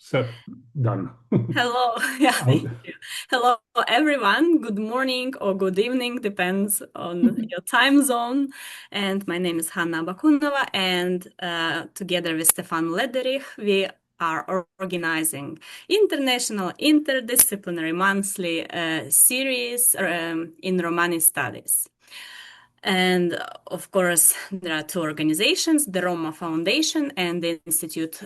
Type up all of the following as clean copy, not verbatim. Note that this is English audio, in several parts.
So, done. Hello. Yeah, I'll- thank you. Hello, everyone. Good morning or good evening, depends on your time zone. And my name is Hanna Bakunova, and together with Stefan Lederich, we are organizing international interdisciplinary monthly series in Romani studies. And of course, there are two organizations, the Roma Foundation and the Institute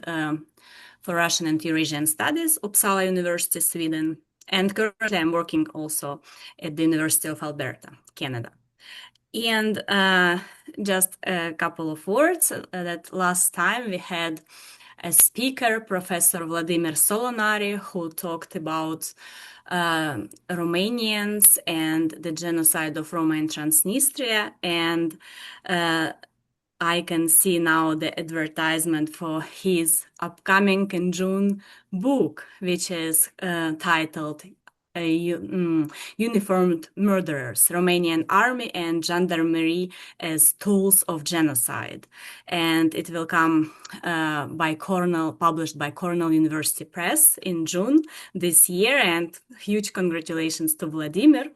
for Russian and Eurasian Studies, Uppsala University, Sweden. And currently, I'm working also at the University of Alberta, Canada. And just a couple of words that last time we had a speaker, Professor Vladimir Solonari, who talked about Romanians and the genocide of Roma in Transnistria. And I can see now the advertisement for his upcoming in June book, which is titled Uniformed Murderers, Romanian Army and Gendarmerie as Tools of Genocide. And it will come published by Cornell University Press in June this year. And huge congratulations to Vladimir.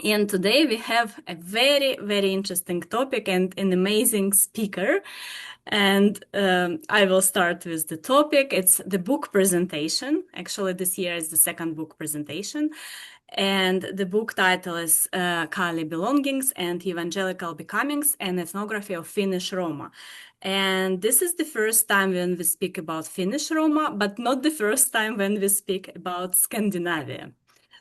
And today we have a very, very interesting topic and an amazing speaker. And I will start with the topic. It's the book presentation. Actually, this year is the second book presentation. And the book title is Kaale Belongings and Evangelical Becomings, an Ethnography of Finnish Roma. And this is the first time when we speak about Finnish Roma, but not the first time when we speak about Scandinavia.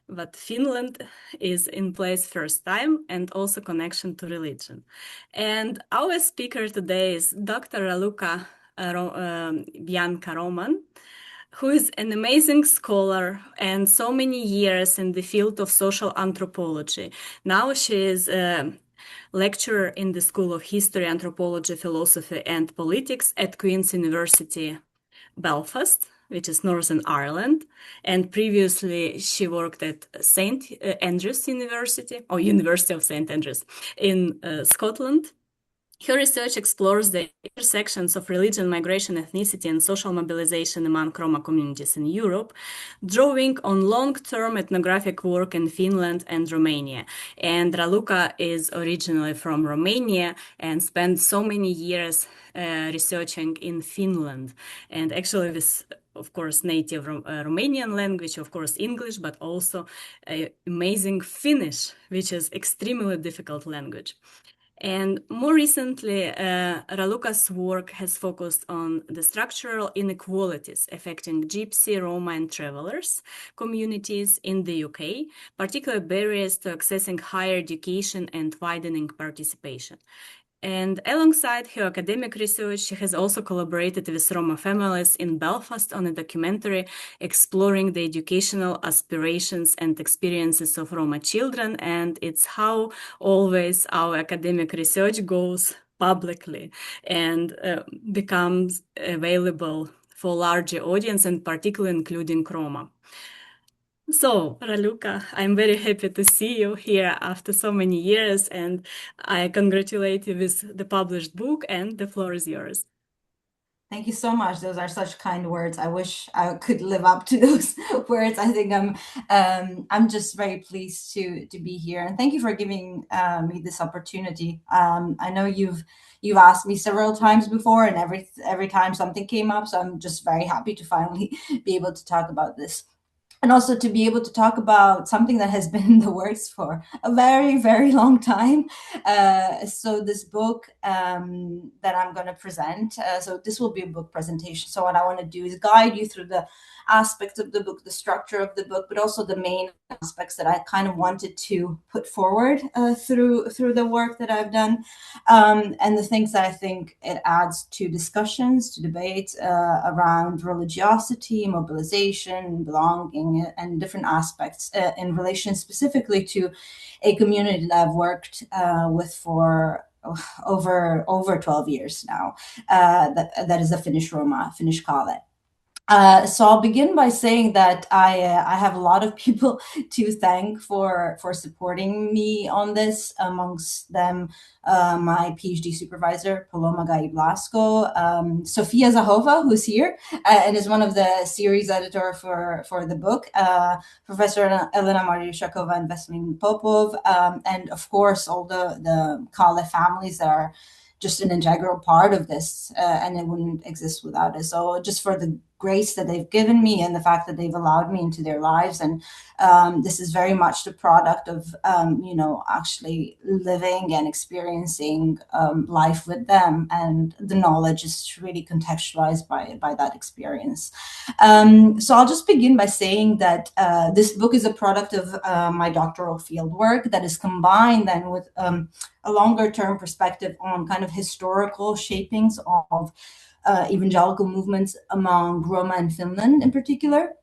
But Finland is in place first time, and also connection to religion. And our speaker today is Dr. Raluca Bianca Roman, who is an amazing scholar and so many years in the field of social anthropology. Now she is a lecturer in the School of History, Anthropology, Philosophy and Politics at Queen's University Belfast, which is Northern Ireland. And previously, she worked at St. Andrews University, or University of St. Andrews in Scotland. Her research explores the intersections of religion, migration, ethnicity, and social mobilization among Roma communities in Europe, drawing on long-term ethnographic work in Finland and Romania. And Raluca is originally from Romania and spent so many years researching in Finland. And actually, this of course, native Romanian language, of course, English, but also amazing Finnish, which is extremely difficult language. And more recently, Raluca's work has focused on the structural inequalities affecting Gypsy, Roma, and travelers communities in the UK, particularly barriers to accessing higher education and widening participation. And alongside her academic research, she has also collaborated with Roma families in Belfast on a documentary exploring the educational aspirations and experiences of Roma children. And it's how always our academic research goes publicly and becomes available for larger audience, and particularly including Roma. So, Raluca, I'm very happy to see you here after so many years, and I congratulate you with the published book, and the floor is yours. Thank you so much. Those are such kind words. I wish I could live up to those words. I think I'm just very pleased to be here, and thank you for giving me this opportunity. I know you've asked me several times before, and every time something came up, so I'm just very happy to finally be able to talk about this. And also to be able to talk about something that has been in the works for a very, very long time. So this book that I'm going to present, so this will be a book presentation. So what I want to do is guide you through the aspects of the book, the structure of the book, but also the main aspects that I kind of wanted to put forward through the work that I've done, and the things that I think it adds to discussions, to debates around religiosity, mobilization, belonging, and different aspects in relation specifically to a community that I've worked with for over 12 years now. That is a Finnish Roma, Finnish Kaale. So I'll begin by saying that I have a lot of people to thank for supporting me on this. Amongst them, my PhD supervisor Paloma Gai Blasco, Sofia Zahova, who's here and is one of the series editor for the book, Professor Elena Mariushakova and Veselin Popov, and of course all the Kaale families that are just an integral part of this, and it wouldn't exist without it. So just for the grace that they've given me and the fact that they've allowed me into their lives, and this is very much the product of actually living and experiencing life with them, and the knowledge is really contextualized by that experience. So I'll just begin by saying that this book is a product of my doctoral fieldwork that is combined then with a longer term perspective on kind of historical shapings of evangelical movements among Roma in Finland in particular,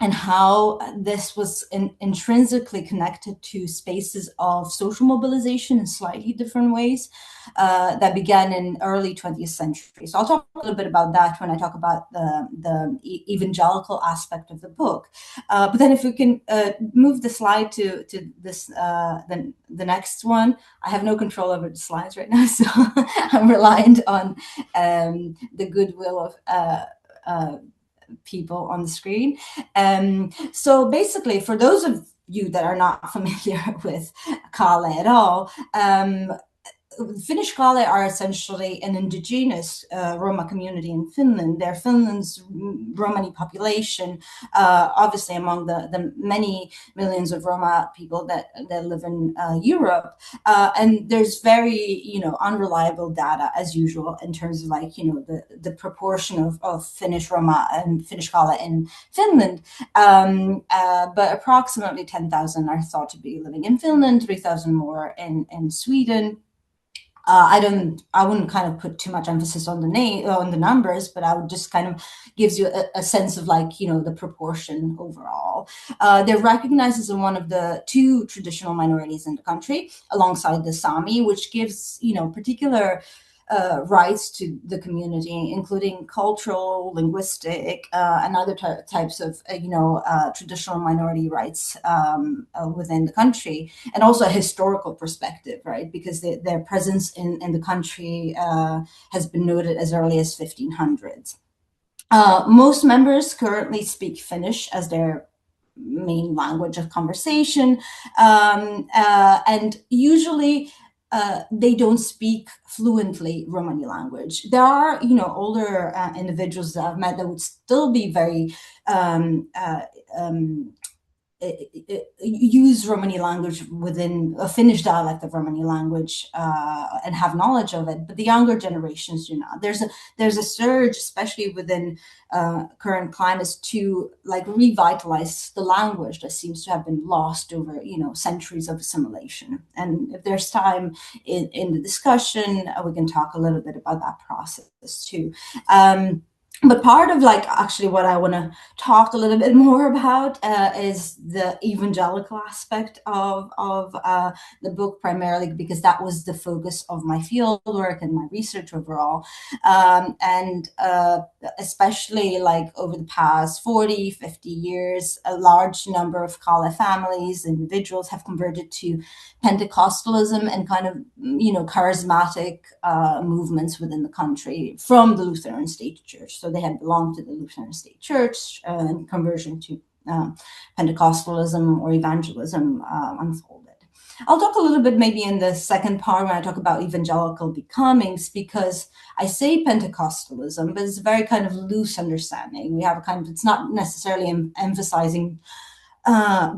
and how this was intrinsically connected to spaces of social mobilization in slightly different ways that began in early 20th century. So I'll talk a little bit about that when I talk about the evangelical aspect of the book. But then if we can move the slide to this, the next one. I have no control over the slides right now, so I'm reliant on the goodwill of people on the screen. So basically, for those of you that are not familiar with Kaale at all, Finnish Kaale are essentially an indigenous Roma community in Finland. They're Finland's Romani population, obviously among the many millions of Roma people that live in Europe. And there's very, unreliable data as usual in terms of the proportion of Finnish Roma and Finnish Kaale in Finland. But approximately 10,000 are thought to be living in Finland, 3,000 more in Sweden. I wouldn't kind of put too much emphasis on the numbers, but I would just kind of gives you a sense of the proportion overall. They're recognized as one of the two traditional minorities in the country, alongside the Sami, which gives particular rights to the community, including cultural, linguistic, and other types of traditional minority rights within the country, and also a historical perspective, right? Because their presence in the country has been noted as early as 1500s. Most members currently speak Finnish as their main language of conversation, and usually they don't speak fluently Romani language. There are, older individuals that I've met that would still be very use Romani language within a Finnish dialect of Romani language and have knowledge of it, but the younger generations do not. There's a surge, especially within current climates, to revitalize the language that seems to have been lost over centuries of assimilation. And if there's time in the discussion, we can talk a little bit about that process too. But part of actually what I want to talk a little bit more about is the evangelical aspect of the book, primarily because that was the focus of my field work and my research overall. And especially over the past 40, 50 years, a large number of Kaale families, individuals have converted to Pentecostalism and kind of, charismatic movements within the country from the Lutheran State Church. So they had belonged to the Lutheran State Church, and conversion to Pentecostalism or evangelism unfolded. I'll talk a little bit maybe in the second part when I talk about evangelical becomings, because I say Pentecostalism, but it's a very kind of loose understanding. We have a kind of, it's not necessarily emphasizing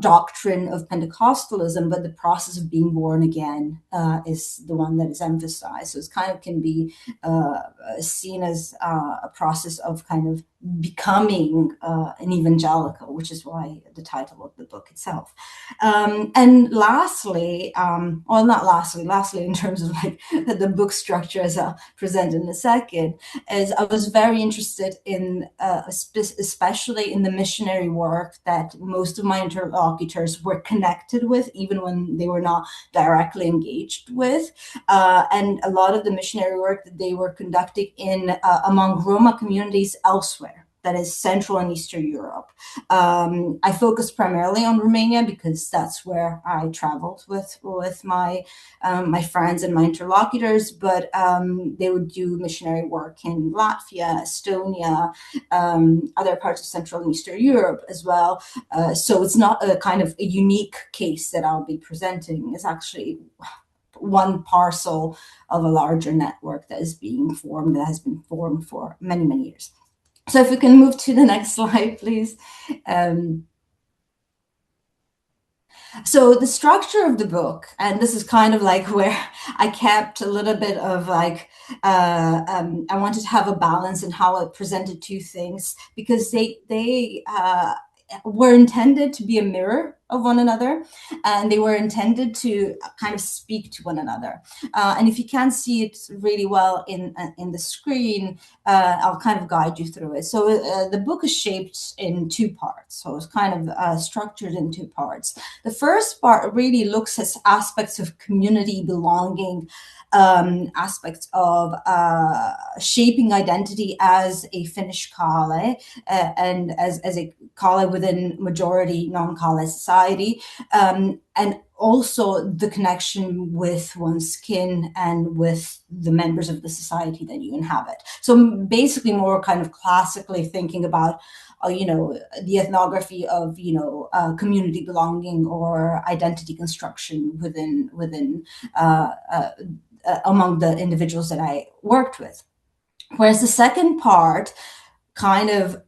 doctrine of Pentecostalism, but the process of being born again is the one that is emphasized. So it's kind of can be seen as a process of kind of becoming an evangelical, which is why the title of the book itself. And lastly, lastly in terms of the book structure, as I'll present in a second, is I was very interested in especially in the missionary work that most of my interlocutors were connected with, even when they were not directly engaged with, and a lot of the missionary work that they were conducting in among Roma communities elsewhere that is Central and Eastern Europe. I focus primarily on Romania because that's where I traveled with my my friends and my interlocutors, but they would do missionary work in Latvia, Estonia, other parts of Central and Eastern Europe as well. So it's not a kind of a unique case that I'll be presenting. It's actually one parcel of a larger network that is being formed, that has been formed for many, many years. So if we can move to the next slide, please. So the structure of the book, and this is kind of like where I kept a little bit of like, I wanted to have a balance in how I presented two things, because they were intended to be a mirror of one another, and they were intended to kind of speak to one another. And if you can't see it really well in the screen, I'll kind of guide you through it. So the book is shaped in two parts. So it's kind of structured in two parts. The first part really looks at aspects of community belonging, aspects of shaping identity as a Finnish Kaale, and as a Kaale within majority non-Kaale society, and also the connection with one's kin and with the members of the society that you inhabit. So basically more kind of classically thinking about the ethnography of community belonging or identity construction within among the individuals that I worked with. Whereas the second part kind of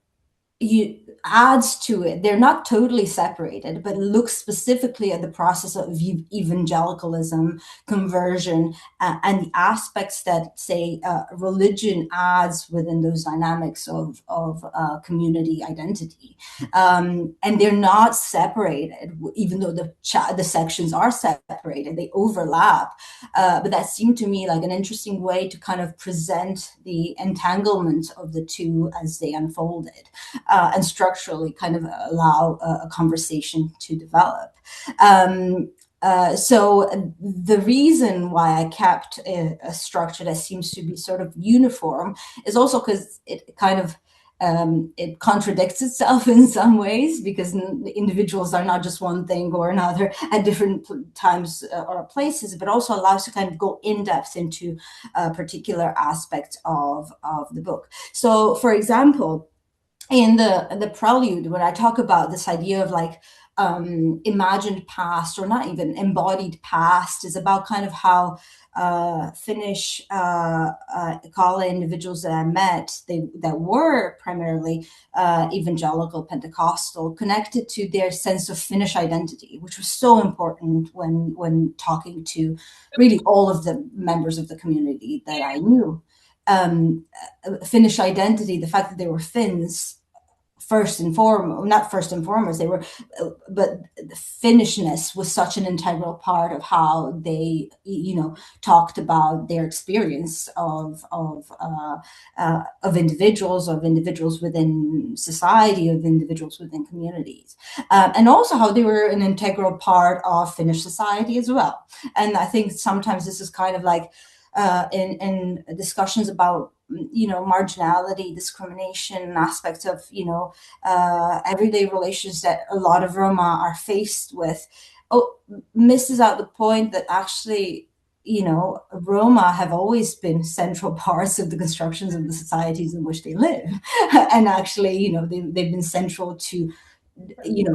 adds to it. They're not totally separated, but look specifically at the process of evangelicalism, conversion, and the aspects that, say, religion adds within those dynamics of community identity. And they're not separated, even though the sections are separated, they overlap. But that seemed to me like an interesting way to kind of present the entanglement of the two as they unfolded. And structurally kind of allow a conversation to develop. So the reason why I kept a structure that seems to be sort of uniform is also because it kind of it contradicts itself in some ways, because individuals are not just one thing or another at different times or places, but also allows to kind of go in depth into particular aspects of the book. So, for example, in the prelude, when I talk about this idea of like imagined past, or not even embodied past, is about kind of how Finnish Kaale individuals that I met, that were primarily evangelical Pentecostal, connected to their sense of Finnish identity, which was so important when talking to really all of the members of the community that I knew. Finnish identity, the fact that they were Finns, first and foremost, not first and foremost, they were, but the Finnishness was such an integral part of how they, talked about their experience of individuals within society, of individuals within communities, and also how they were an integral part of Finnish society as well. And I think sometimes this is kind of like in discussions about marginality, discrimination, aspects of everyday relations that a lot of Roma are faced with, misses out the point that actually Roma have always been central parts of the constructions of the societies in which they live, and actually they've been central to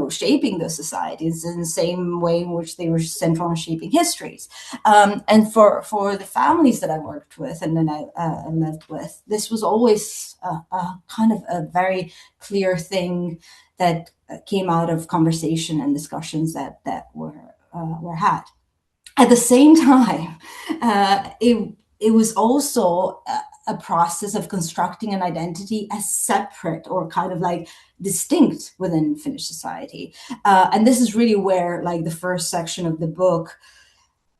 shaping those societies in the same way in which they were central in shaping histories. And for the families that I worked with and then I lived with, this was always a kind of a very clear thing that came out of conversation and discussions that were had. At the same time, it was also a process of constructing an identity as separate or kind of like distinct within Finnish society. And this is really where like the first section of the book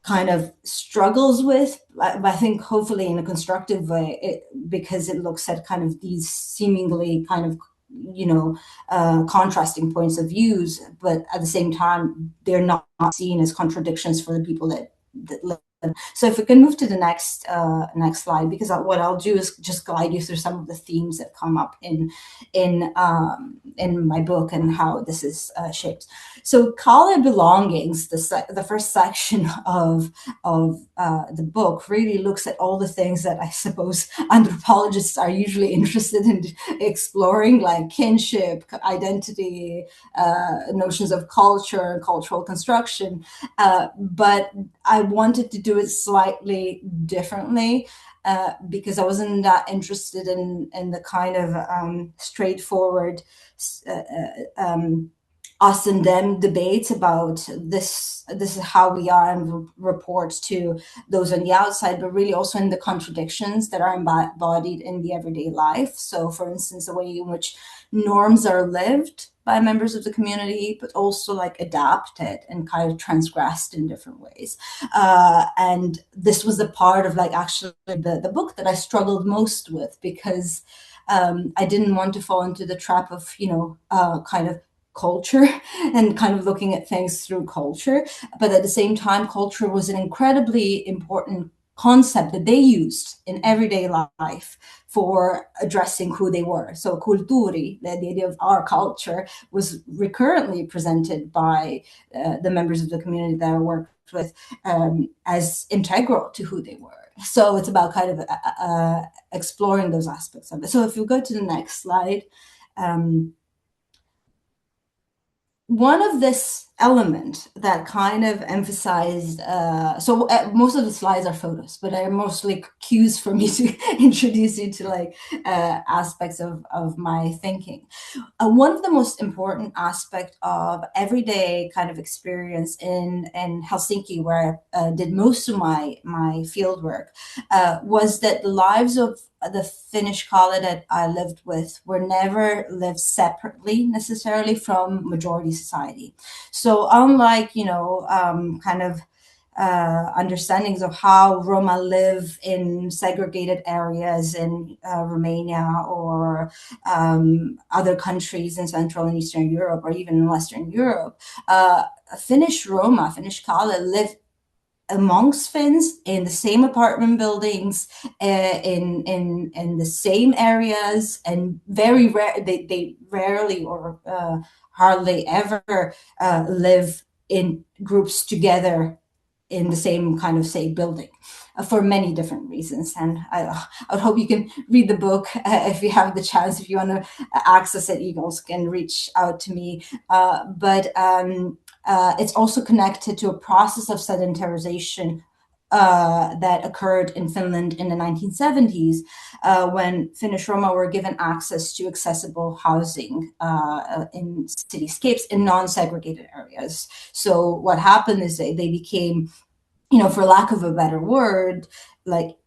kind of struggles with, I think hopefully in a constructive way, because it looks at kind of these seemingly kind of contrasting points of views, but at the same time they're not seen as contradictions for the people that live So if we can move to the next slide, because what I'll do is just guide you through some of the themes that come up in my book and how this is shaped. So Kaale belongings, the first section of the book, really looks at all the things that I suppose anthropologists are usually interested in exploring, like kinship, identity, notions of culture, cultural construction. But I wanted to do it slightly differently because I wasn't that interested in the kind of straightforward us and them debates about this is how we are and reports to those on the outside, but really also in the contradictions that are embodied in the everyday life. So for instance, the way in which norms are lived by members of the community, but also like adapted and kind of transgressed in different ways. And this was the part of like actually the book that I struggled most with, because I didn't want to fall into the trap of, kind of culture and kind of looking at things through culture. But at the same time, culture was an incredibly important concept that they used in everyday life for addressing who they were. So kulturi, the idea of our culture, was recurrently presented by the members of the community that I worked with as integral to who they were. So it's about kind of exploring those aspects of it. So if you go to the next slide, one of this element that kind of emphasized, most of the slides are photos, but are mostly cues for me to introduce you to like aspects of my thinking. One of the most important aspect of everyday kind of experience in Helsinki, where I did most of my field work, was that the lives of the Finnish Kaale that I lived with were never lived separately necessarily from majority society. So unlike, kind of understandings of how Roma live in segregated areas in Romania or other countries in Central and Eastern Europe, or even in Western Europe, Finnish Roma, Finnish Kaale live amongst Finns in the same apartment buildings, in the same areas, and very rare they rarely or hardly ever live in groups together in the same kind of, say, building, for many different reasons. And I would hope you can read the book if you have the chance. If you want to access it, you also can reach out to me. But it's also connected to a process of sedentarization that occurred in Finland in the 1970s, when Finnish Roma were given access to accessible housing in cityscapes in non-segregated areas. So what happened is they became, for lack of a better word, like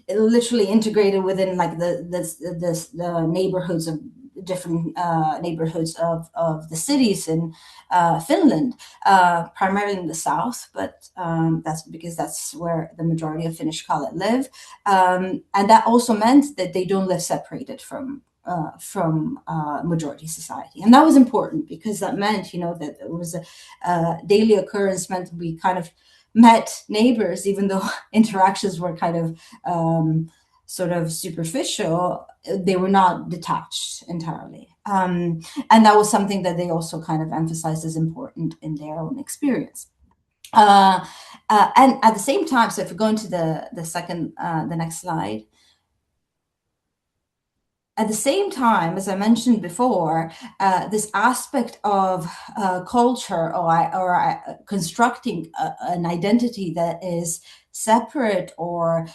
literally integrated within like the neighborhoods of different neighborhoods of the cities in Finland, primarily in the south, but that's because that's where the majority of Finnish Kaale live. And that also meant that they don't live separated from majority society. And that was important because that meant, that it was a daily occurrence, meant we kind of met neighbors, even though interactions were kind of sort of superficial, they were not detached entirely. And that was something that they also kind of emphasized as important in their own experience. And at the same time, so if we go into the next slide, at the same time, as I mentioned before, this aspect of culture or constructing an identity that is separate or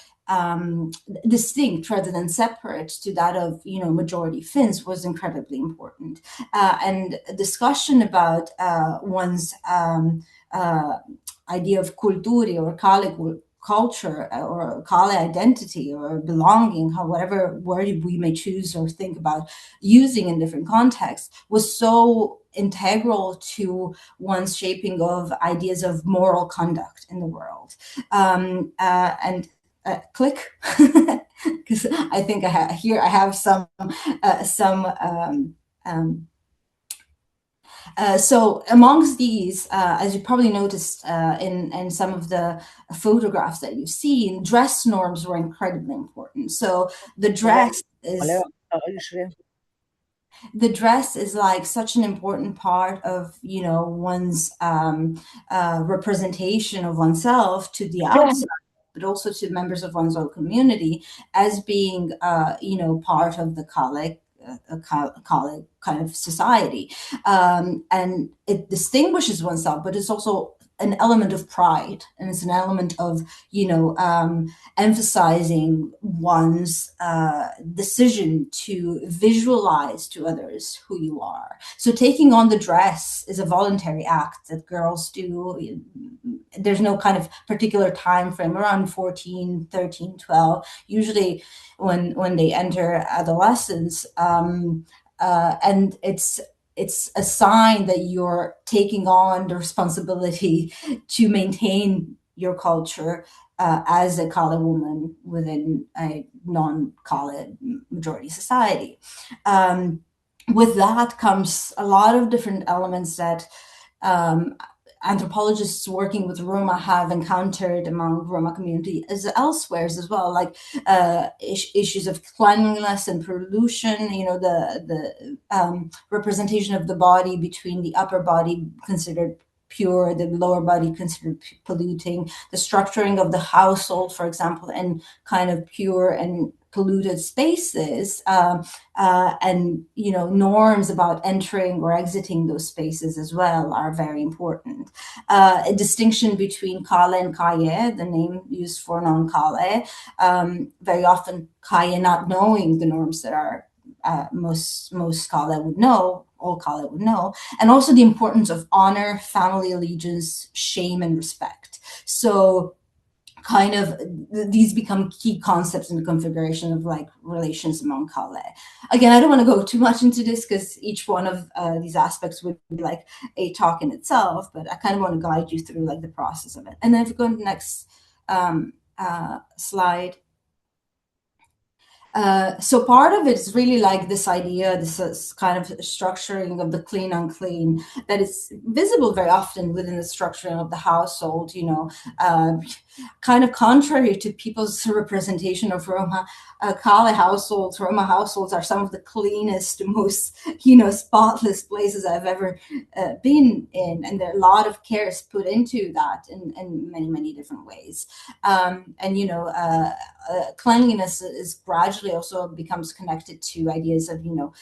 distinct rather than separate to that of majority Finns was incredibly important. And discussion about one's idea of kulttuuri or Kaale culture or Kaale identity or belonging, whatever word we may choose or think about using in different contexts, was so integral to one's shaping of ideas of moral conduct in the world. And click, because I think I have some So amongst these, as you probably noticed in some of the photographs that you've seen, dress norms were incredibly important. So the dress is like such an important part of, you know, one's representation of oneself to the outside, but also to members of one's own community as being, you know, part of the Kaale, Kaale kind of society. And it distinguishes oneself, but it's also an element of pride, and it's an element of, you know, emphasizing one's decision to visualize to others who you are. So taking on the dress is a voluntary act that girls do. There's no kind of particular time frame, around 14, 13, 12, usually when they enter adolescence. And it's a sign that you're taking on the responsibility to maintain your culture as a Kaale woman within a non-Kaale majority society. With that comes a lot of different elements that anthropologists working with Roma have encountered among Roma community as elsewhere as well, like issues of cleanliness and pollution, you know, the representation of the body between the upper body considered pure, the lower body considered polluting, the structuring of the household, for example, in kind of pure and polluted spaces, and, you know, norms about entering or exiting those spaces as well are very important. A distinction between Kaale and Kaye, the name used for non-Kaale, very often Kaye not knowing the norms that are most Kaale would know, all Kaale would know, and also the importance of honor, family allegiance, shame, and respect. So kind of these become key concepts in the configuration of like relations among Kaale. Again, I don't want to go too much into this because each one of these aspects would be like a talk in itself, but I kind of want to guide you through like the process of it. And then if we go to the next slide. So part of it is really like this idea, this kind of structuring of the clean unclean that is visible very often within the structuring of the household, you know, kind of contrary to people's representation of Roma. Kaale households, Roma households are some of the cleanest, most, you know, spotless places I've ever been in. And there are a lot of care is put into that in many, many different ways. And, you know, cleanliness is gradually also becomes connected to ideas of, you know,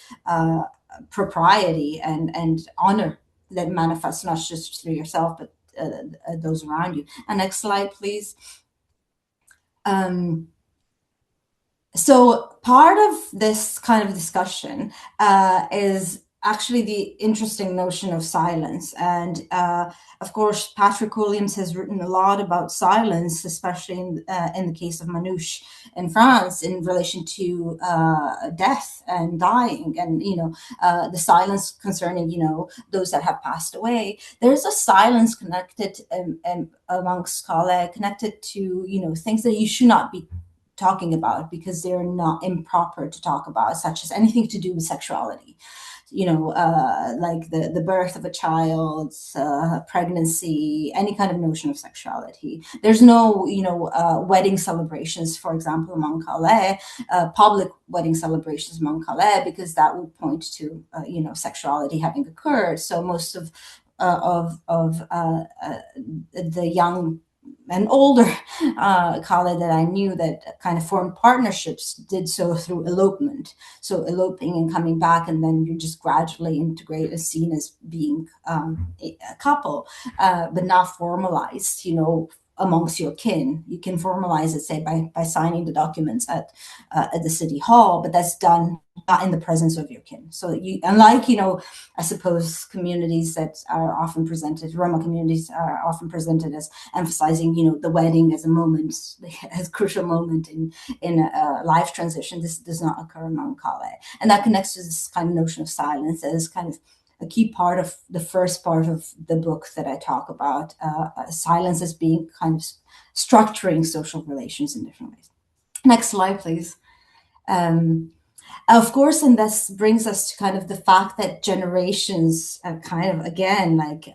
propriety and honor that manifests not just through yourself, but those around you. And next slide, please. So part of this kind of discussion is actually the interesting notion of silence. And of course, Patrick Williams has written a lot about silence, especially in the case of Manouche in France, in relation to death and dying, and, you know, the silence concerning, you know, those that have passed away. There's a silence connected amongst Kaale, connected to, you know, things that you should not be talking about because they're not improper to talk about, such as anything to do with sexuality, you know, like the birth of a child, pregnancy, any kind of notion of sexuality. There's no, you know, wedding celebrations, for example, among Kaale, public wedding celebrations among Kaale, because that would point to, you know, sexuality having occurred. So most of the young and older Kaale that I knew that kind of formed partnerships did so through elopement. So eloping and coming back, and then you just gradually integrate as seen as being a couple, but not formalized, you know, amongst your kin. You can formalize it, say, by signing the documents at the city hall, but that's done not in the presence of your kin. So you, unlike, you know, I suppose communities that are often presented, Roma communities are often presented as emphasizing, you know, the wedding as a moment, as a crucial moment in a life transition. This does not occur among Kaale. And that connects to this kind of notion of silence as kind of a key part of the first part of the book that I talk about, silence as being kind of structuring social relations in different ways. Next slide, please. Of course, and this brings us to kind of the fact that generations kind of, again, like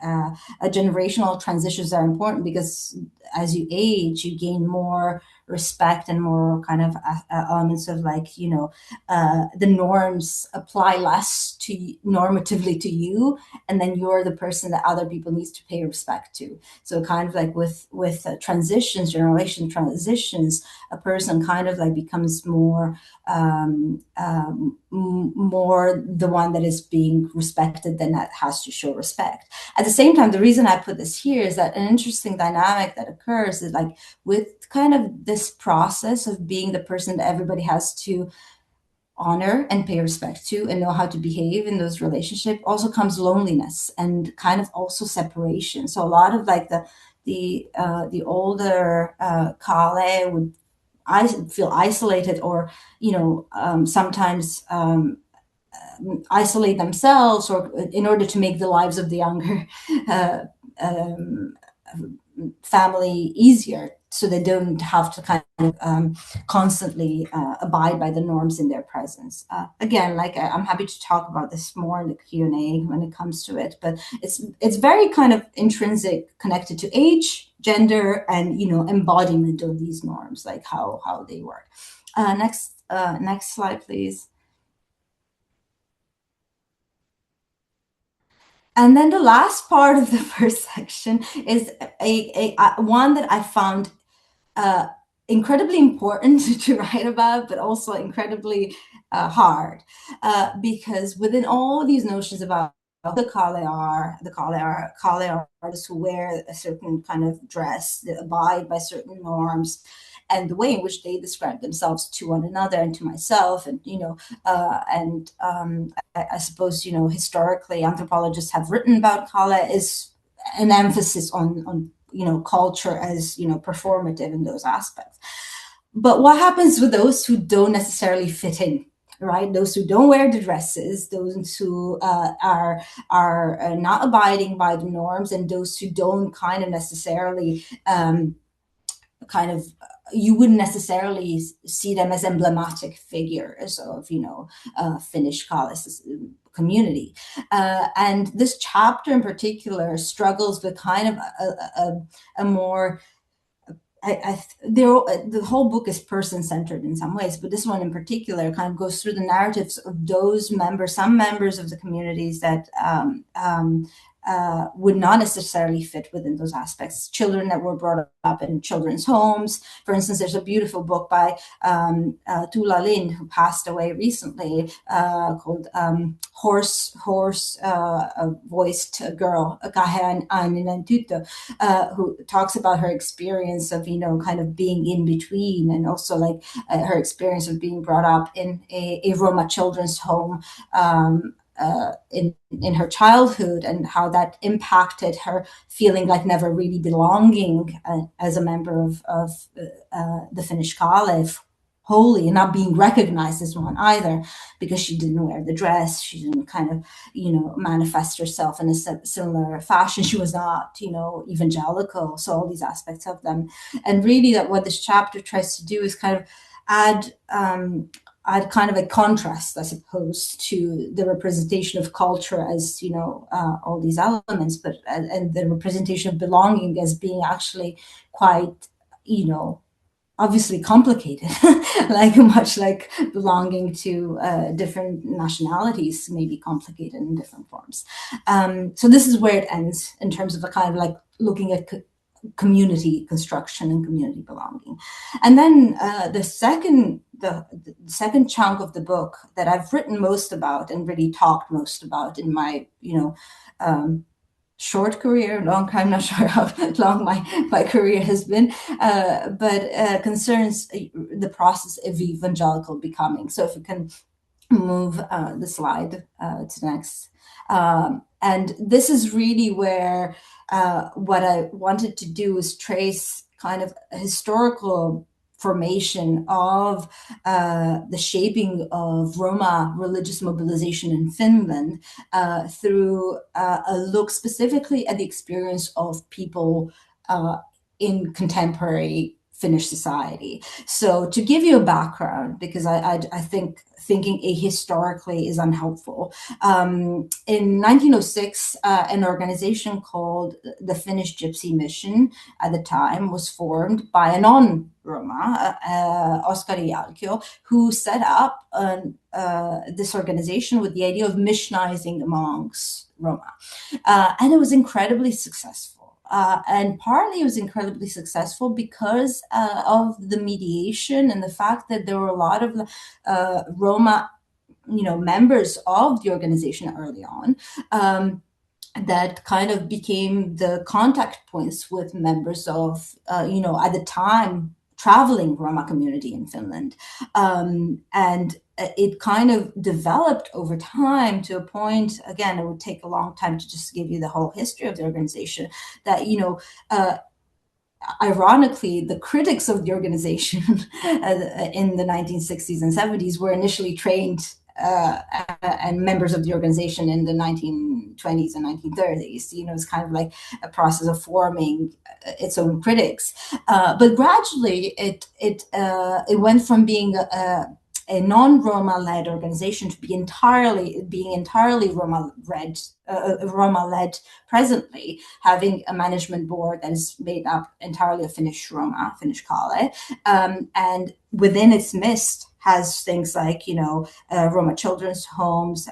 generational transitions are important because as you age, you gain more respect and more kind of elements of like, you know, the norms apply less to normatively to you, and then you're the person that other people needs to pay respect to. So kind of like with transitions, generation transitions, a person kind of like becomes more more the one that is being respected than that has to show respect. At the same time, the reason I put this here is that an interesting dynamic that occurs is like with kind of this process of being the person that everybody has to honor and pay respect to and know how to behave in those relationships also comes loneliness and kind of also separation. So a lot of like the older Kaale would I feel isolated or, you know, sometimes isolate themselves or in order to make the lives of the younger uh, um, family easier so they don't have to kind of constantly abide by the norms in their presence. Again, like I'm happy to talk about this more in the Q&A when it comes to it, but it's very kind of intrinsic connected to age, gender, and, you know, embodiment of these norms, like how they work. Next slide, please. And then the last part of the first section is a one that I found uh, incredibly important to write about, but also incredibly hard, because within all these notions about the Kaale are artists who wear a certain kind of dress, that abide by certain norms, and the way in which they describe themselves to one another and to myself, and you know, I suppose, you know, historically anthropologists have written about Kaale is an emphasis on, you know, culture as, you know, performative in those aspects. But what happens with those who don't necessarily fit in, right? Those who don't wear the dresses, those who are not abiding by the norms, and those who don't kind of necessarily kind of, you wouldn't necessarily see them as emblematic figures of, you know, Finnish Kaale community. And this chapter in particular struggles with kind of a more the whole book is person-centered in some ways, but this one in particular kind of goes through the narratives of those members, some members of the communities that would not necessarily fit within those aspects. Children that were brought up in children's homes. For instance, there's a beautiful book by Tula Lind, who passed away recently, called Horse Voiced Girl, Kahe Ainen Tyttö, who talks about her experience of, you know, kind of being in between, and also like her experience of being brought up in a Roma children's home in her childhood, and how that impacted her feeling like never really belonging as a member of the Finnish Kaale wholly, and not being recognized as one either, because she didn't wear the dress, she didn't kind of, you know, manifest herself in a similar fashion, she was not, you know, evangelical, so all these aspects of them. And really that what this chapter tries to do is kind of add kind of a contrast, I suppose, to the representation of culture as, you know, all these elements, but and the representation of belonging as being actually quite, you know, obviously complicated, like much like belonging to different nationalities may be complicated in different forms. So this is where it ends in terms of a kind of like looking at community construction and community belonging. And then the second chunk of the book that I've written most about and really talked most about in my, you know, short career, long time, not sure how long my career has been, but concerns the process of evangelical becoming. So if you can move the slide to next. And this is really where what I wanted to do is trace kind of a historical formation of the shaping of Roma religious mobilization in Finland through a look specifically at the experience of people in contemporary Finnish society. So to give you a background, because I think thinking ahistorically is unhelpful. In 1906, an organization called the Finnish Gypsy Mission at the time was formed by a non-Roma, Oskari Jalkio, who set up this organization with the idea of missionizing amongst Roma. And it was incredibly successful. And partly it was incredibly successful because of the mediation and the fact that there were a lot of Roma, members of the organization early on, that kind of became the contact points with members of, at the time, traveling Roma community in Finland. And it kind of developed over time to a point, again, it would take a long time to just give you the whole history of the organization, that, ironically, the critics of the organization in the 1960s and 70s were initially trained and members of the organization in the 1920s and 1930s. It's kind of like a process of forming its own critics. But gradually, it went from being a non-Roma-led organization to being entirely Roma-led presently, having a management board that is made up entirely of Finnish Roma, Finnish Kaale, and within its midst has things like, Roma children's homes,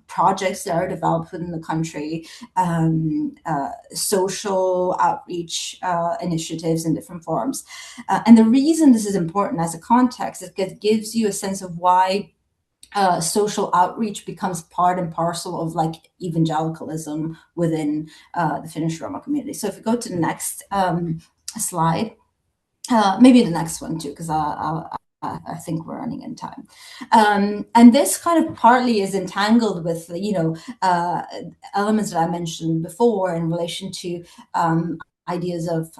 projects that are developed within the country, social outreach initiatives in different forms. And the reason this is important as a context is it gives you a sense of why social outreach becomes part and parcel of evangelicalism within the Finnish Roma community. So if we go to the next slide, maybe the next one too, because I think we're running in time. And this kind of partly is entangled with, elements that I mentioned before in relation to ideas of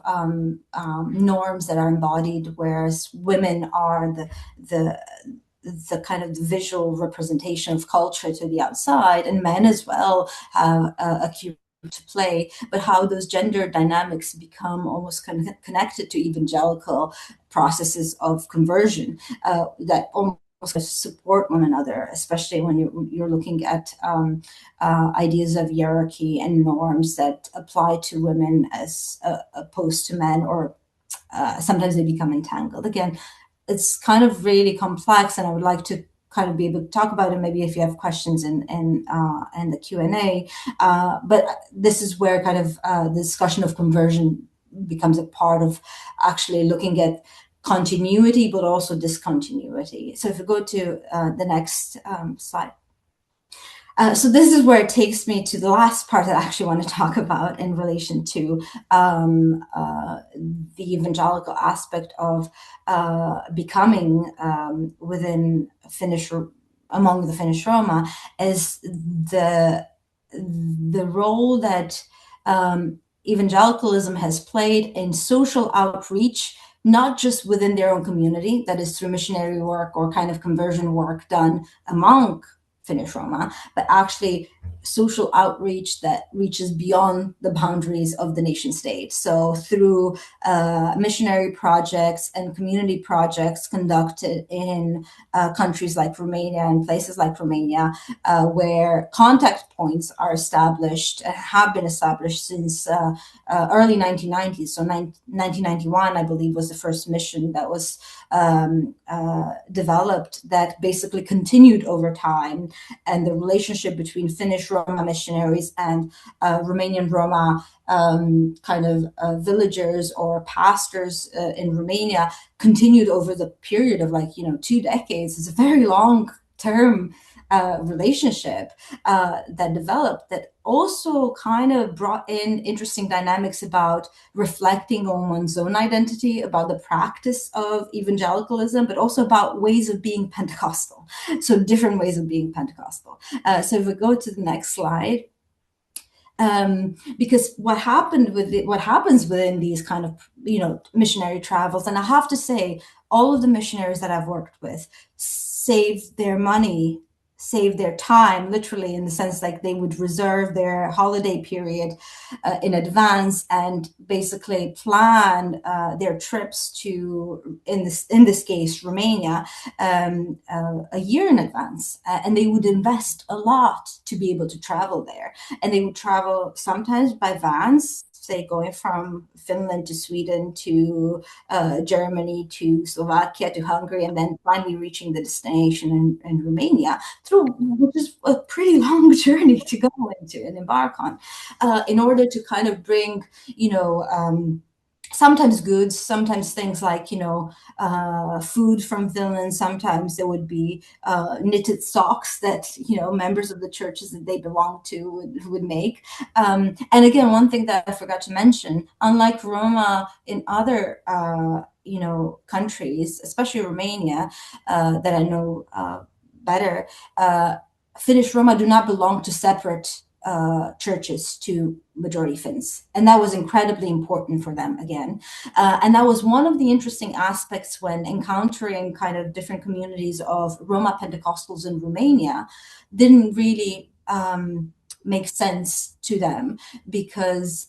norms that are embodied, whereas women are the kind of visual representation of culture to the outside, and men as well have a cue to play, but how those gender dynamics become almost connected to evangelical processes of conversion that almost support one another, especially when you're looking at ideas of hierarchy and norms that apply to women as opposed to men, or sometimes they become entangled. Again, it's kind of really complex, and I would like to kind of be able to talk about it, maybe if you have questions in the Q&A. But this is where kind of the discussion of conversion becomes a part of actually looking at continuity, but also discontinuity. So if we go to the next slide. So this is where it takes me to the last part that I actually want to talk about in relation to the evangelical aspect of becoming within among the Finnish Roma, is the role that evangelicalism has played in social outreach, not just within their own community, that is through missionary work or kind of conversion work done among Finnish Roma, but actually social outreach that reaches beyond the boundaries of the nation state. So through missionary projects and community projects conducted in countries like Romania and places like Romania, where contact points are established, have been established since early 1990s. So 1991, I believe, was the first mission that was developed, that basically continued over time, and the relationship between Finnish Roma missionaries and Romanian Roma villagers or pastors in Romania continued over the period of 2 decades. It's a very long-term relationship that developed, that also kind of brought in interesting dynamics about reflecting on one's own identity, about the practice of evangelicalism, but also about ways of being Pentecostal. So different ways of being Pentecostal. So if we go to the next slide. Because what happens within these kind of missionary travels, and I have to say, all of the missionaries that I've worked with save their money save their time, literally, in the sense like they would reserve their holiday period in advance and basically plan their trips to, in this case, Romania, a year in advance. And they would invest a lot to be able to travel there. And they would travel sometimes by vans, say going from Finland to Sweden to Germany to Slovakia to Hungary, and then finally reaching the destination in Romania, through which is a pretty long journey to go into and embark on, in order to kind of bring, sometimes goods, sometimes things like, food from Finland. Sometimes there would be knitted socks that, members of the churches that they belonged to would make. And again, one thing that I forgot to mention, unlike Roma in other, countries, especially Romania, that I know better, Finnish Roma do not belong to separate churches to majority Finns. And that was incredibly important for them again. And that was one of the interesting aspects when encountering kind of different communities of Roma Pentecostals in Romania. Didn't really make sense to them, because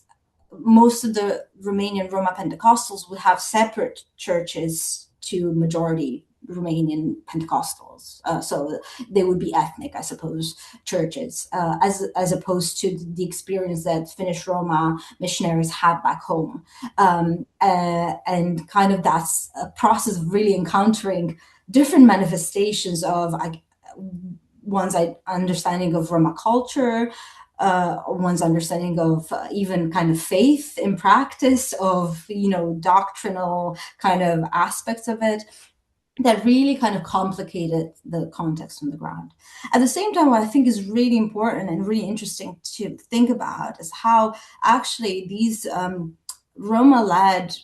most of the Romanian Roma Pentecostals would have separate churches to majority Romanian Pentecostals. So they would be ethnic, I suppose, churches, as opposed to the experience that Finnish Roma missionaries had back home. And kind of that's a process of really encountering different manifestations of one's understanding of Roma culture, one's understanding of even kind of faith in practice, of, doctrinal kind of aspects of it, that really kind of complicated the context on the ground. At the same time, what I think is really important and really interesting to think about is how actually these Roma-led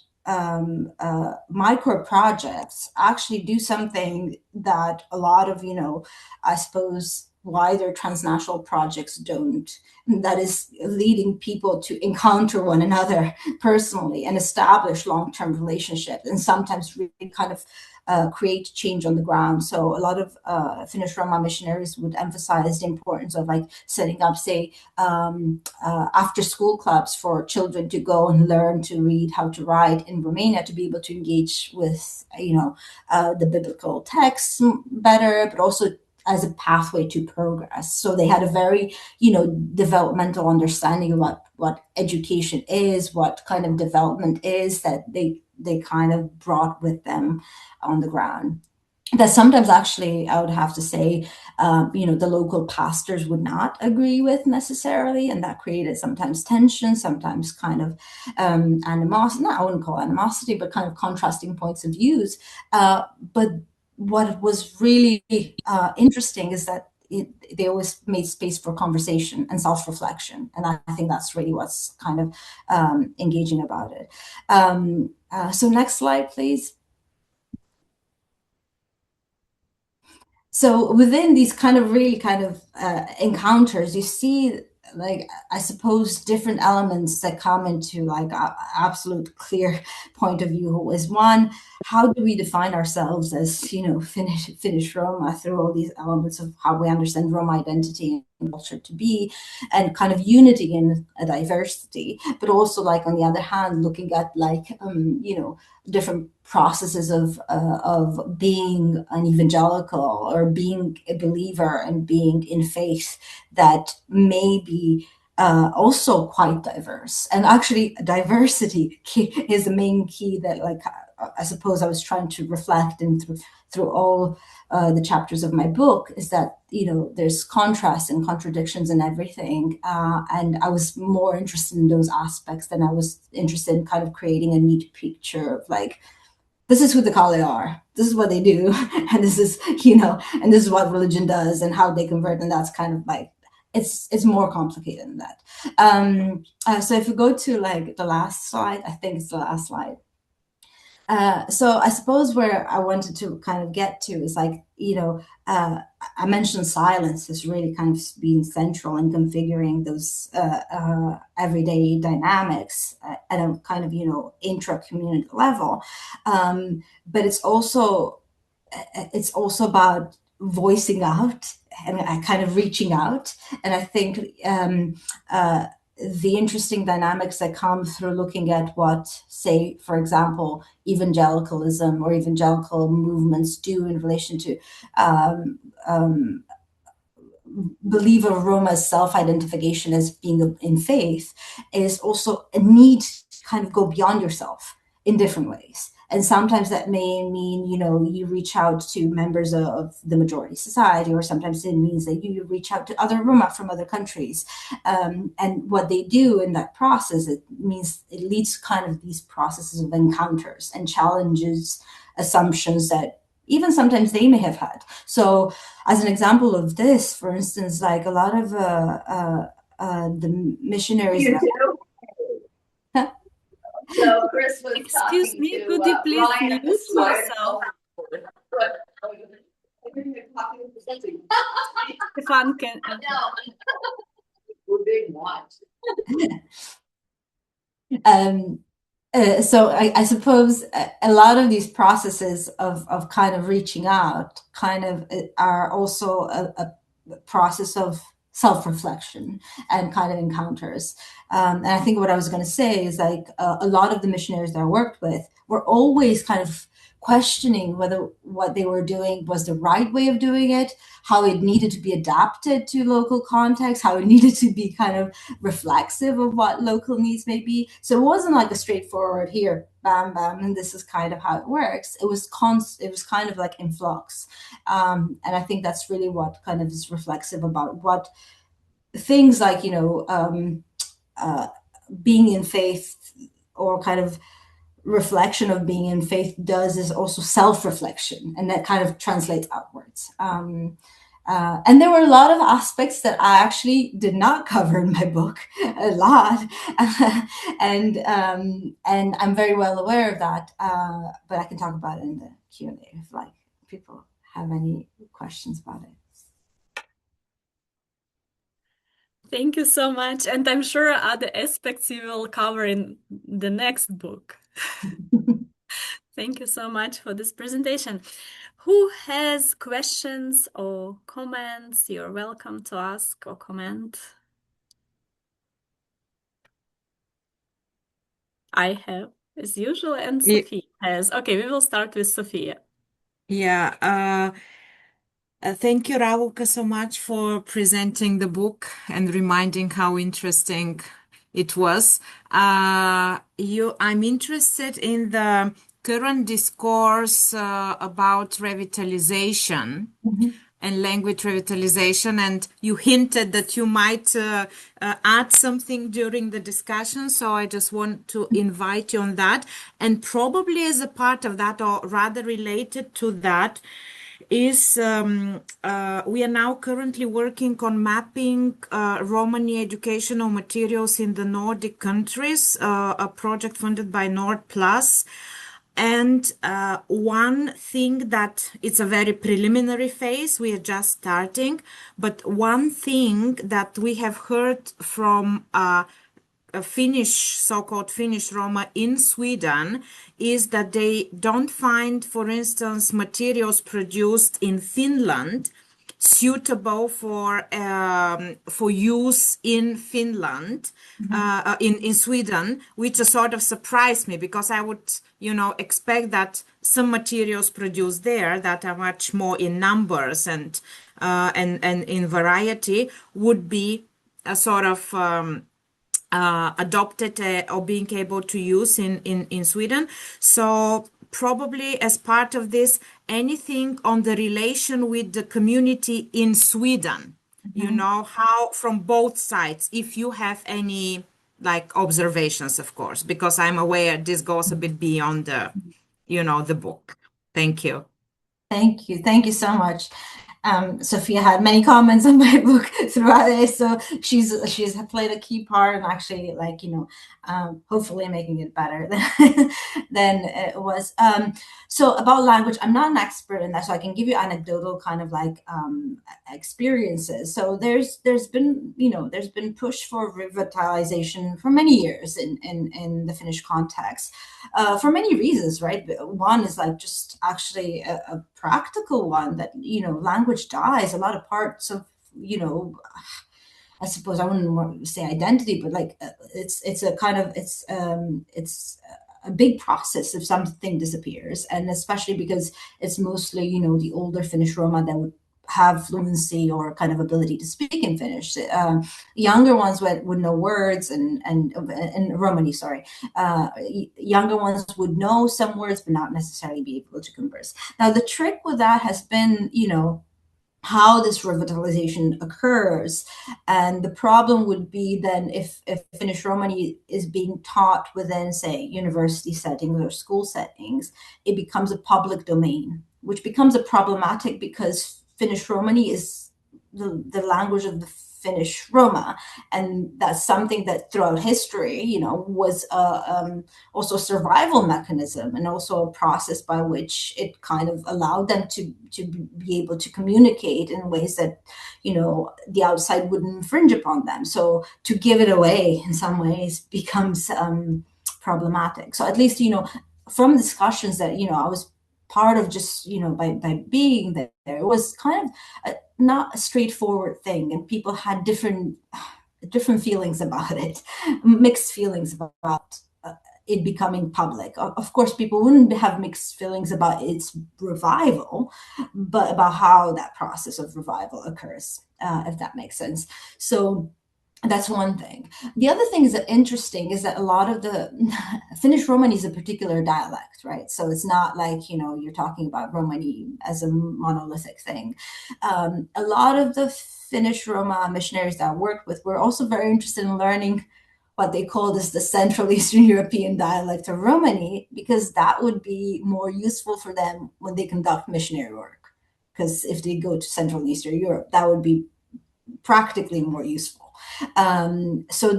micro projects actually do something that a lot of, I suppose, wider transnational projects don't. That is leading people to encounter one another personally and establish long-term relationships, and sometimes really kind of create change on the ground. So a lot of Finnish Roma missionaries would emphasize the importance of setting up, say, after school clubs for children to go and learn to read, how to write in Romania, to be able to engage with, the biblical texts better, but also as a pathway to progress. So they had a very, developmental understanding of what education is, what kind of development is, that they kind of brought with them on the ground. That sometimes actually, I would have to say, the local pastors would not agree with necessarily, and that created sometimes tension, sometimes kind of animosity. I wouldn't call animosity, but kind of contrasting points of views. But what was really interesting is that they always made space for conversation and self-reflection, and I think that's really what's kind of engaging about it. So next slide, please. So within these kind of really kind of encounters, you see, I suppose, different elements that come into absolute clear point of view. Is one, how do we define ourselves as, Finnish Roma, through all these elements of how we understand Roma identity and culture to be, and kind of unity in a diversity, but also on the other hand, looking at different processes of being an evangelical or being a believer and being in faith that may be also quite diverse. And actually, diversity is the main key that, I suppose, I was trying to reflect in through all the chapters of my book, is that there's contrasts and contradictions in everything, and I was more interested in those aspects than I was interested in kind of creating a neat picture of this is who the Kaale are, this is what they do, and this is, and this is what religion does and how they convert, and that's kind of it's more complicated than that. So if we go to the last slide, I think it's the last slide. So I suppose where I wanted to kind of get to is I mentioned silence is really kind of being central in configuring those everyday dynamics at a kind of intra-community level, but it's also about voicing out kind of reaching out. And I think the interesting dynamics that come through looking at what, say, for example, evangelicalism or evangelical movements do in relation to believer Roma's self-identification as being in faith is also a need to kind of go beyond yourself in different ways. And sometimes that may mean, you reach out to members of the majority society, or sometimes it means that you reach out to other Roma from other countries. And what they do in that process, it leads to kind of these processes of encounters and challenges assumptions that even sometimes they may have had. So as an example of this, for instance, like a lot of the missionaries. So Chris was Excuse talking me, to could you please Ryan at the mute start. yourself? Stefan can. We're big watch. So I suppose a lot of these processes of kind of reaching out kind of are also a process of self-reflection and kind of encounters. And I think what I was going to say is like a lot of the missionaries that I worked with were always kind of questioning whether what they were doing was the right way of doing it, how it needed to be adapted to local context, how it needed to be kind of reflexive of what local needs may be. So it wasn't like a straightforward here, bam, bam, and this is kind of how it works. It was kind of like in flux. And I think that's really what kind of is reflexive about what things like, being in faith or kind of reflection of being in faith does is also self-reflection, and that kind of translates outwards. And there were a lot of aspects that I actually did not cover in my book, a lot, and I'm very well aware of that. But I can talk about it in the Q&A if like people have any questions about it. Thank you so much. And I'm sure other aspects you will cover in the next book. Thank you so much for this presentation. Who has questions or comments? You're welcome to ask or comment. I have, as usual, and Sophia has. Okay, we will start with Sophia. Yeah, thank you, Raluca, so much for presenting the book and reminding how interesting it was. I'm interested in the current discourse about revitalization and language revitalization, and you hinted that you might add something during the discussion, so I just want to invite you on that. And probably as a part of that, or rather related to that, is we are now currently working on mapping Romani educational materials in the Nordic countries, a project funded by Nord Plus. And one thing that it's a very preliminary phase, we are just starting, but one thing that we have heard from a Finnish, so-called Finnish Roma in Sweden is that they don't find, for instance, materials produced in Finland suitable for use in Finland, in Sweden, which sort of surprised me because I would, expect that some materials produced there that are much more in numbers and in variety would be a sort of adopted or being able to use in Sweden. So probably as part of this, anything on the relation with the community in Sweden, how from both sides, if you have any like observations, of course, because I'm aware this goes a bit beyond the book. Thank you. Thank you. Thank you so much. Sophia had many comments on my book throughout it, so she's played a key part, and actually, like hopefully making it better than it was. So about language, I'm not an expert in that, so I can give you anecdotal kind of like experiences. So there's been push for revitalization for many years in the Finnish context, for many reasons, right? One is like just actually a practical one, that language dies. A lot of parts of I suppose I wouldn't want to say identity, but like it's a kind of it's a big process if something disappears, and especially because it's mostly the older Finnish Roma that would have fluency or kind of ability to speak in Finnish. Younger ones would know words and Romani, sorry. Younger ones would know some words but not necessarily be able to converse. Now the trick with that has been, how this revitalization occurs. And the problem would be then if Finnish Romani is being taught within, say, university settings or school settings, it becomes a public domain, which becomes a problematic because Finnish Romani is the language of the Finnish Roma, and that's something that throughout history, was also a survival mechanism, and also a process by which it kind of allowed them to be able to communicate in ways that the outside wouldn't infringe upon them. So to give it away in some ways becomes problematic. So at least from discussions that I was part of, just by being there, it was kind of not a straightforward thing, and people had different feelings about it, mixed feelings about it becoming public. Of course, people wouldn't have mixed feelings about its revival, but about how that process of revival occurs, if that makes sense. So that's one thing. The other thing is that interesting is that a lot of the Finnish Romani is a particular dialect, right? So it's not like, you're talking about Romani as a monolithic thing. A lot of the Finnish Roma missionaries that I worked with were also very interested in learning what they called as the Central Eastern European dialect of Romani, because that would be more useful for them when they conduct missionary work. Because if they go to Central and Eastern Europe, that would be practically more useful. So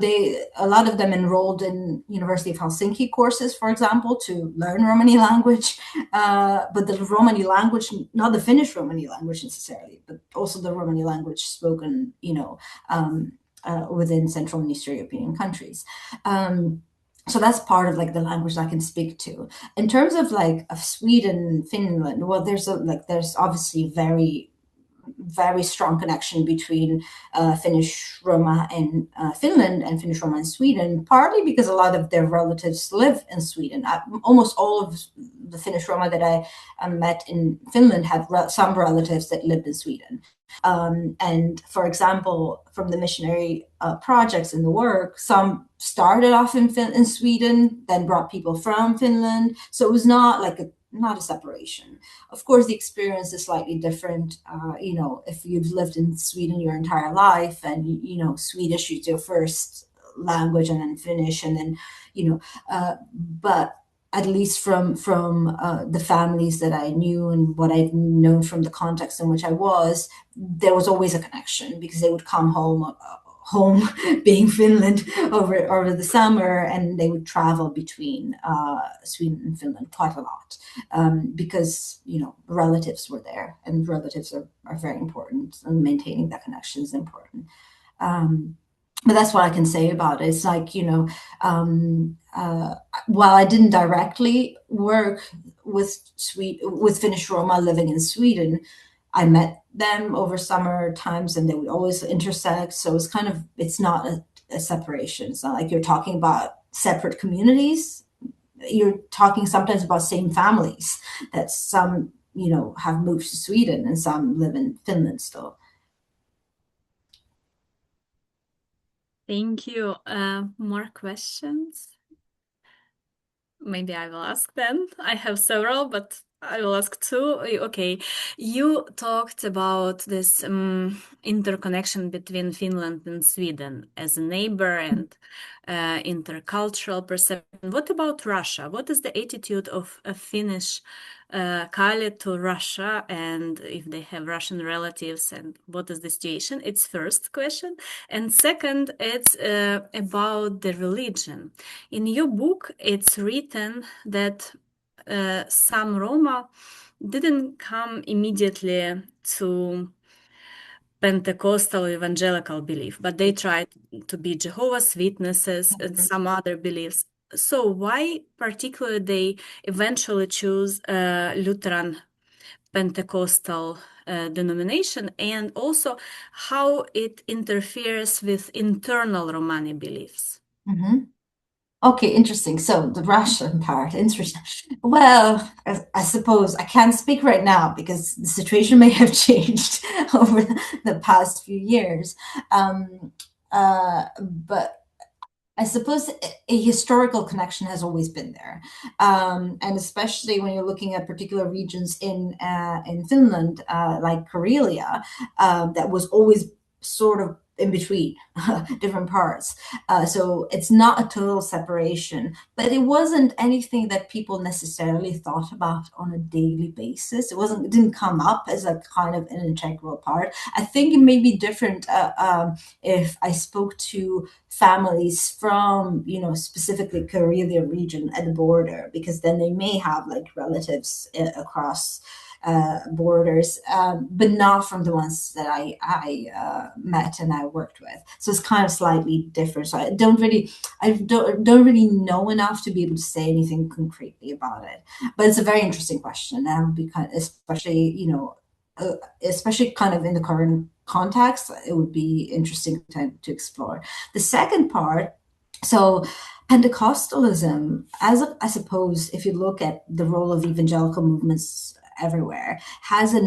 a lot of them enrolled in University of Helsinki courses, for example, to learn Romani language, but the Romani language, not the Finnish Romani language necessarily, but also the Romani language spoken, within Central and Eastern European countries. So that's part of like the language I can speak to. In terms of like of Sweden, Finland, well, there's obviously very strong connection between Finnish Roma in Finland and Finnish Roma in Sweden, partly because a lot of their relatives live in Sweden. Almost all of the Finnish Roma that I met in Finland had some relatives that lived in Sweden. And for example, from the missionary projects in the work, some started off in Sweden, then brought people from Finland. So it was not a separation. Of course, the experience is slightly different. If you've lived in Sweden your entire life, and Swedish is your first language, and then Finnish, and then but at least from the families that I knew and what I've known from the context in which I was, there was always a connection, because they would come home being Finland over the summer, and they would travel between Sweden and Finland quite a lot, because relatives were there, and relatives are very important, and maintaining that connection is important. But that's what I can say about it. It's like, while I didn't directly work with Finnish Roma living in Sweden, I met them over summer times, and they would always intersect. So it's not a separation. It's not like you're talking about separate communities. You're talking sometimes about same families, that some, have moved to Sweden and some live in Finland still. Thank you. More questions? Maybe I will ask then. I have several, but I will ask too. Okay, you talked about this interconnection between Finland and Sweden as a neighbor and intercultural perception. What about Russia? What is the attitude of a Finnish Kaale to Russia, and if they have Russian relatives, and what is the situation? It's first question. And second, it's about the religion. In your book, it's written that some Roma didn't come immediately to Pentecostal evangelical belief, but they tried to be Jehovah's Witnesses and some other beliefs. So why particularly they eventually choose Lutheran Pentecostal denomination, and also how it interferes with internal Romani beliefs? Okay, interesting. So the Russian part, interesting. Well, I suppose I can't speak right now because the situation may have changed over the past few years. But I suppose a historical connection has always been there, and especially when you're looking at particular regions in Finland, like Karelia, that was always sort of in between different parts. So it's not a total separation, but it wasn't anything that people necessarily thought about on a daily basis. It didn't come up as a kind of an integral part. I think it may be different if I spoke to families from, specifically Karelia region at the border, because then they may have like relatives across borders, but not from the ones that I met and I worked with. So it's kind of slightly different. So I don't really know enough to be able to say anything concretely about it. But it's a very interesting question, and would be kind of, especially kind of in the current context, it would be interesting to explore. The second part, so Pentecostalism, I suppose, if you look at the role of evangelical movements everywhere, has a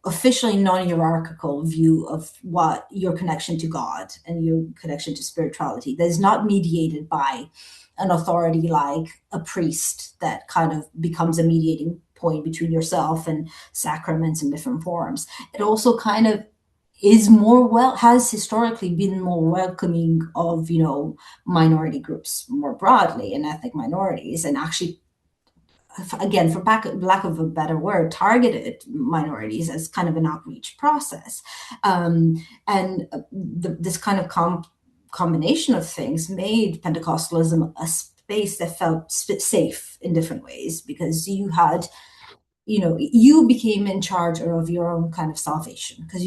officially non-hierarchical view of what your connection to God and your connection to spirituality that is not mediated by an authority like a priest that kind of becomes a mediating point between yourself and sacraments in different forms. It also kind of has historically been more welcoming of, minority groups more broadly and ethnic minorities, and actually, again, for lack of a better word, targeted minorities as kind of an outreach process. This kind of combination of things made Pentecostalism a space that felt safe in different ways, because you became in charge of your own kind of salvation, because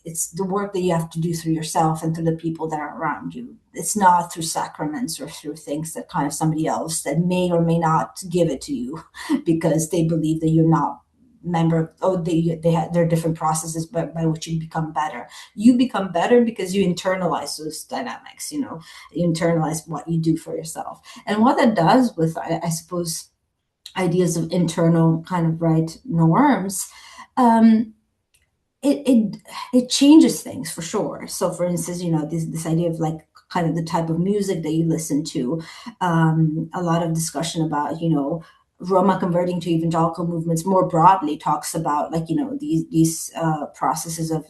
it's the work that you have to do through yourself and through the people that are around you. It's not through sacraments or through things that kind of somebody else that may or may not give it to you because they believe that you're not member. They have their different processes by which you become better. You become better because you internalize those dynamics. You internalize what you do for yourself, and what that does with, I suppose, ideas of internal kind of right norms, it changes things for sure. So for instance, this idea of like kind of the type of music that you listen to, a lot of discussion about, Roma converting to evangelical movements more broadly talks about, like, these processes of,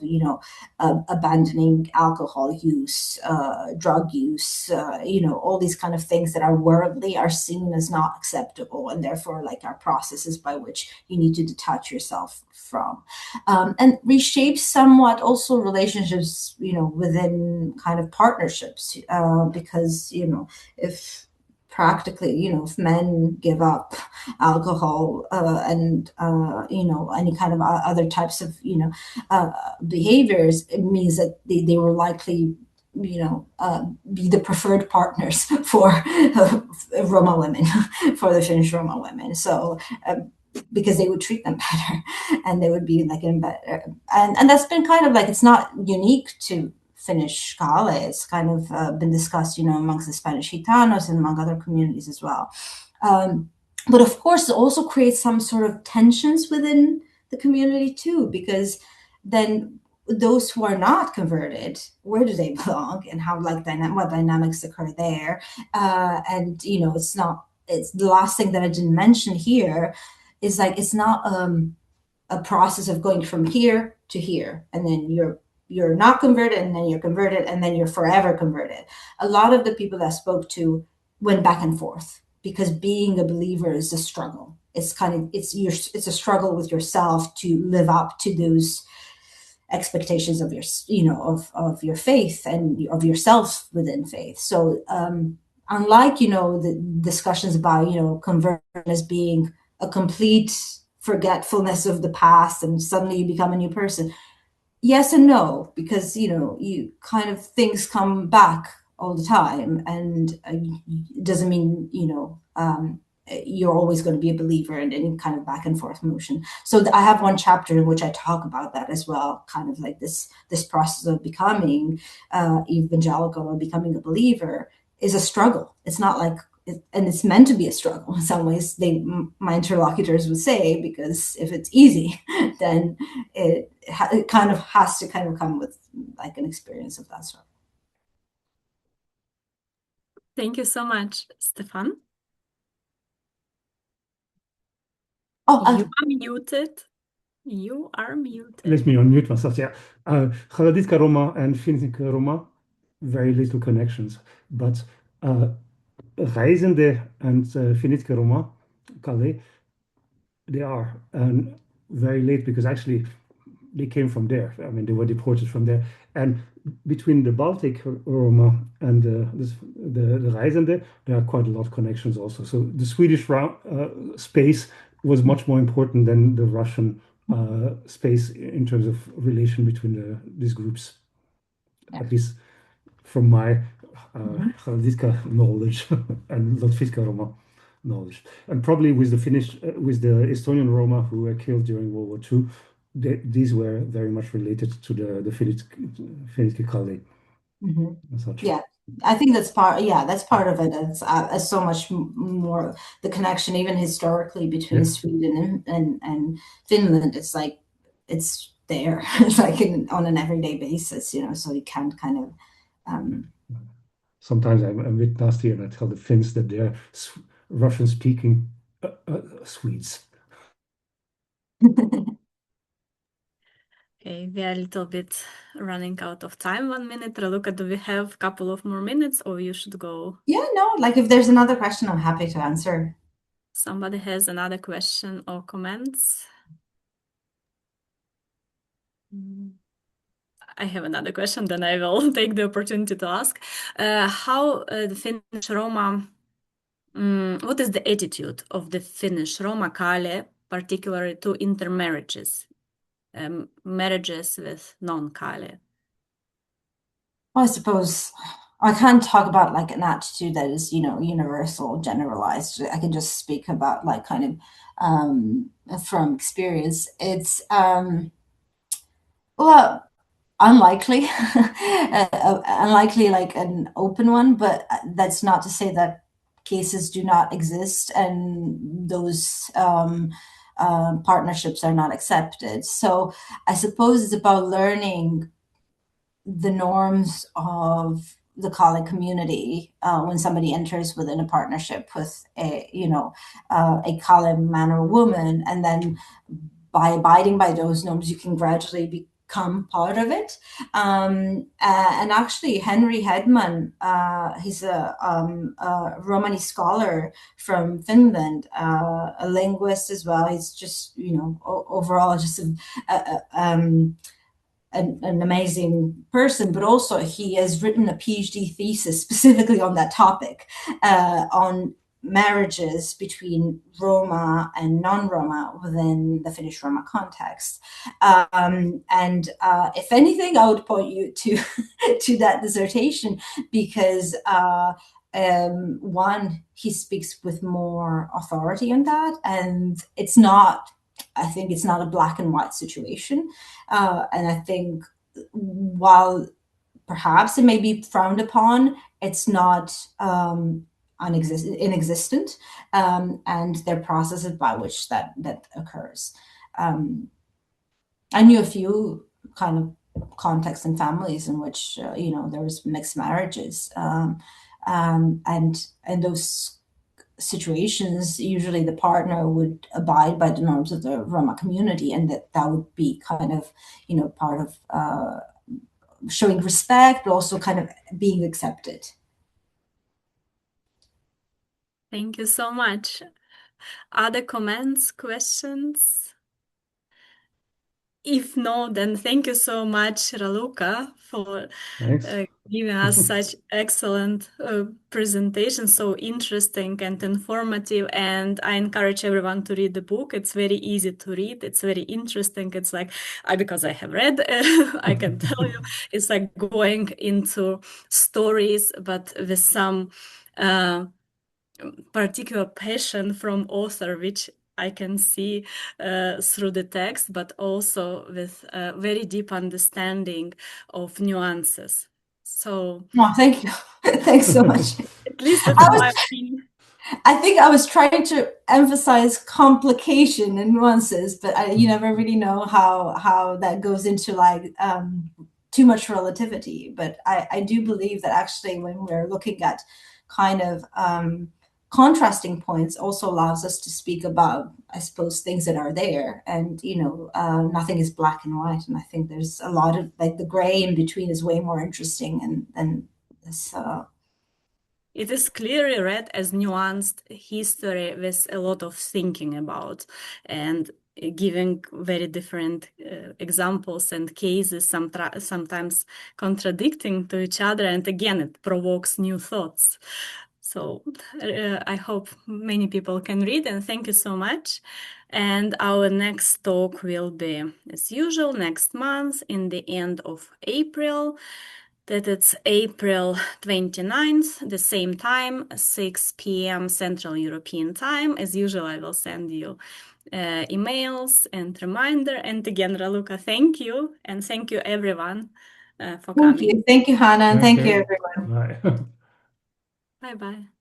abandoning alcohol use, drug use, all these kind of things that are worldly are seen as not acceptable, and therefore like are processes by which you need to detach yourself from, and reshape somewhat also relationships, within kind of partnerships, because, if practically, if men give up alcohol and any kind of other types of behaviors, it means that they will likely be the preferred partners for Roma women, for the Finnish Roma women. So because they would treat them better, and they would be like in better, and that's been kind of like, it's not unique to Finnish Kaale. It's kind of been discussed, amongst the Spanish Gitanos and among other communities as well. But of course, it also creates some sort of tensions within the community too, because then those who are not converted, where do they belong, and how what dynamics occur there? And it's not it's the last thing that I didn't mention here is like it's not a process of going from here to here, and then you're not converted, and then you're converted, and then you're forever converted. A lot of the people that I spoke to went back and forth because being a believer is a struggle. It's a struggle with yourself to live up to those expectations of of your faith and of yourself within faith. So unlike the discussions about conversion as being a complete forgetfulness of the past and suddenly you become a new person, yes and no, because you kind of things come back all the time, and it doesn't mean you're always going to be a believer in any kind of back and forth motion. So I have one chapter in which I talk about that as well, kind of like this process of becoming evangelical or becoming a believer is a struggle. It's not like and it's meant to be a struggle in some ways, my interlocutors would say, because if it's easy, then it kind of has to kind of come with like an experience of that sort. Thank you so much, Stefan. Oh, You are muted. You are muted. Let me unmute myself. Yeah. Raluca Roma and Finnish Roma, very little connections. But Reizende and Finnish Roma, Kaale, they are very late because actually they came from there. I mean, they were deported from there. And between the Baltic Roma and the Reizende, there are quite a lot of connections also. So the Swedish space was much more important than the Russian space in terms of relation between these groups, at least from my Raluca knowledge and Latviska Roma knowledge. And probably with the Estonian Roma who were killed during World War II, these were very much related to the Finnish Kaale. Yeah, I think that's part. Yeah, that's part of it. It's so much more the connection, even historically, between Sweden and Finland. It's like it's there, it's like on an everyday basis, So you can't kind of. Sometimes I'm a bit nasty and I tell the Finns that they're Russian-speaking Swedes. Okay, we are a little bit running out of time. 1 minute. Raluca, do we have a couple of more minutes or you should go? Yeah, no, like if there's another question, I'm happy to answer. Somebody has another question or comments? I have another question, then I will take the opportunity to ask. How the Finnish Roma, what is the attitude of the Finnish Roma Kaale, particularly to intermarriages, marriages with non-Kaale? Well, I suppose I can't talk about like an attitude that is, universal, generalized. I can just speak about like kind of from experience. It's well, unlikely, unlikely like an open one, but that's not to say that cases do not exist and those partnerships are not accepted. So I suppose it's about learning the norms of the Kaale community when somebody enters within a partnership with a Kaale man or woman, and then by abiding by those norms, you can gradually become part of it. And actually, Henry Hedman, he's a Romani scholar from Finland, a linguist as well. He's just overall just an amazing person, but also he has written a PhD thesis specifically on that topic, on marriages between Roma and non-Roma within the Finnish Roma context. And if anything, I would point you to to that dissertation because one, he speaks with more authority on that, and I think it's not a black and white situation. And I think while perhaps it may be frowned upon, it's not inexistent, and there are processes by which that occurs. I knew a few kind of contexts and families in which there was mixed marriages, and those situations, usually the partner would abide by the norms of the Roma community, and that would be kind of, part of showing respect, but also kind of being accepted. Thank you so much. Other comments, questions? If no, then thank you so much, Raluca, for Thanks. giving us such excellent presentation, so interesting and informative. And I encourage everyone to read the book. It's very easy to read. It's very interesting. It's like, because I have read, I can tell you, it's like going into stories, but with some particular passion from author, which I can see through the text, but also with a very deep understanding of nuances. So, Oh, thank you. Thanks so much. at least that's my opinion. I think I was trying to emphasize complication and nuances, but you never really know how that goes into like too much relativity. But I do believe that actually when we're looking at kind of contrasting points also allows us to speak about, I suppose, things that are there, and nothing is black and white. And I think there's a lot of like the gray in between is way more interesting than this. It is clearly read as nuanced history with a lot of thinking about and giving very different examples and cases, sometimes contradicting to each other. And again, it provokes new thoughts. So I hope many people can read, and thank you so much. And our next talk will be, as usual, next month in the end of April. That it's April 29th, the same time, 6 p.m. Central European Time. As usual, I will send you emails and reminder. And again, Raluca, thank you. And thank you, everyone, for coming. Thank you, Hannah, and Thank thank you, you. everyone. Bye. Bye-bye.